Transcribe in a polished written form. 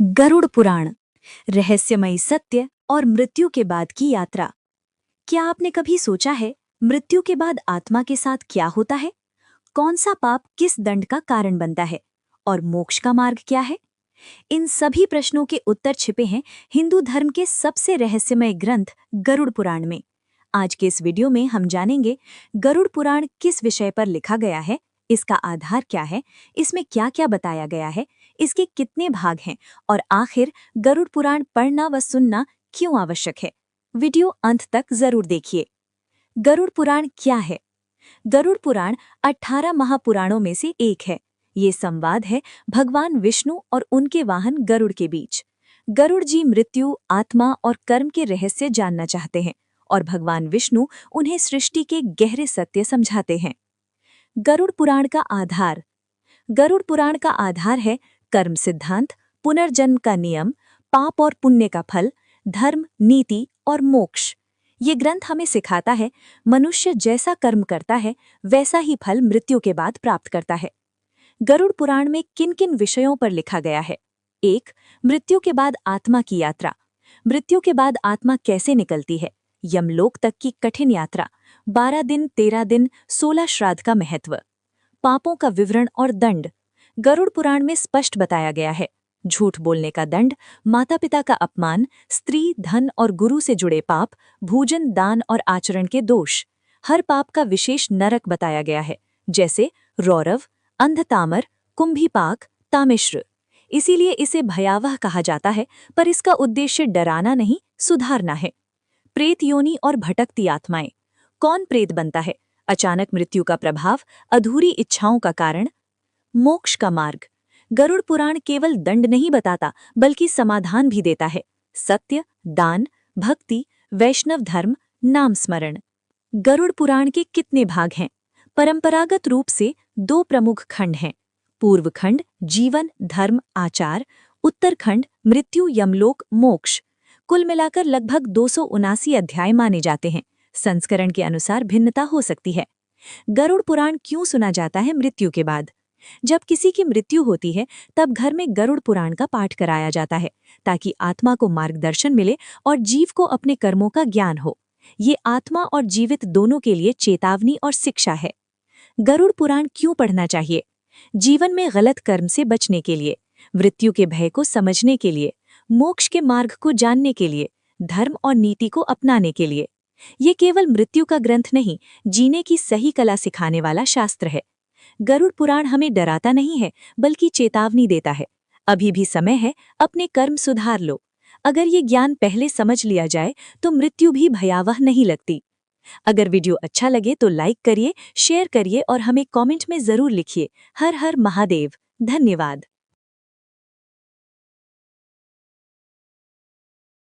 गरुड़ पुराण, रहस्यमयी सत्य और मृत्यु के बाद की यात्रा। क्या आपने कभी सोचा है मृत्यु के बाद आत्मा के साथ क्या होता है? कौन सा पाप किस दंड का कारण बनता है और मोक्ष का मार्ग क्या है? इन सभी प्रश्नों के उत्तर छिपे हैं हिंदू धर्म के सबसे रहस्यमय ग्रंथ गरुड़ पुराण में। आज के इस वीडियो में हम जानेंगे गरुड़ पुराण किस विषय पर लिखा गया है, इसका आधार क्या है, इसमें क्या क्या बताया गया है, इसके कितने भाग हैं और आखिर गरुड़ पुराण पढ़ना व सुनना क्यों आवश्यक है। वीडियो अंत तक जरूर देखिए। गरुड़ पुराण क्या है? गरुड़ पुराण 18 महापुराणों में से एक है। ये संवाद है भगवान विष्णु और उनके वाहन गरुड़ के बीच। गरुड़ जी मृत्यु, आत्मा और कर्म के रहस्य जानना चाहते हैं और भगवान विष्णु उन्हें सृष्टि के गहरे सत्य समझाते हैं। गरुड़ पुराण का आधार। गरुड़ पुराण का आधार है कर्म सिद्धांत, पुनर्जन्म का नियम, पाप और पुण्य का फल, धर्म, नीति और मोक्ष। ये ग्रंथ हमें सिखाता है मनुष्य जैसा कर्म करता है वैसा ही फल मृत्यु के बाद प्राप्त करता है। गरुड़ पुराण में किन किन विषयों पर लिखा गया है? 1. मृत्यु के बाद आत्मा की यात्रा। मृत्यु के बाद आत्मा कैसे निकलती है? यमलोक तक की कठिन यात्रा, 12 दिन, 13 दिन, 16 श्राद्ध का महत्व। पापों का विवरण और दंड। गरुड़ पुराण में स्पष्ट बताया गया है झूठ बोलने का दंड, माता पिता का अपमान, स्त्री, धन और गुरु से जुड़े पाप, भोजन, दान और आचरण के दोष। हर पाप का विशेष नरक बताया गया है, जैसे रौरव, अंधतामर, कुंभीपाक, तामिश्र। इसीलिए इसे भयावह कहा जाता है, पर इसका उद्देश्य डराना नहीं, सुधारना है। प्रेत योनि और भटकती आत्माएं। कौन प्रेत बनता है? अचानक मृत्यु का प्रभाव, अधूरी इच्छाओं का कारण। मोक्ष का मार्ग। गरुड़ पुराण केवल दंड नहीं बताता बल्कि समाधान भी देता है। सत्य, दान, भक्ति, वैष्णव धर्म, नाम स्मरण। गरुड़ पुराण के कितने भाग हैं? परंपरागत रूप से 2 प्रमुख खंड हैं। पूर्व खंड जीवन, धर्म, आचार, उत्तर खंड मृत्यु, यमलोक, मोक्ष। कुल मिलाकर लगभग 279 अध्याय माने जाते हैं। संस्करण के अनुसार भिन्नता हो सकती है। गरुड़ पुराण क्यों सुना जाता है मृत्यु के बाद? जब किसी की मृत्यु होती है तब घर में गरुड़ पुराण का पाठ कराया जाता है ताकि आत्मा को मार्गदर्शन मिले और जीव को अपने कर्मों का ज्ञान हो। ये आत्मा और जीवित दोनों के लिए चेतावनी और शिक्षा है। गरुड़ पुराण क्यों पढ़ना चाहिए? जीवन में गलत कर्म से बचने के लिए, मृत्यु के भय को समझने के लिए, मोक्ष के मार्ग को जानने के लिए, धर्म और नीति को अपनाने के लिए। ये केवल मृत्यु का ग्रंथ नहीं, जीने की सही कला सिखाने वाला शास्त्र है। गरुड़ पुराण हमें डराता नहीं है बल्कि चेतावनी देता है। अभी भी समय है, अपने कर्म सुधार लो। अगर ये ज्ञान पहले समझ लिया जाए तो मृत्यु भी भयावह नहीं लगती। अगर वीडियो अच्छा लगे तो लाइक करिए, शेयर करिए और हमें कमेंट में जरूर लिखिए। हर हर महादेव। धन्यवाद।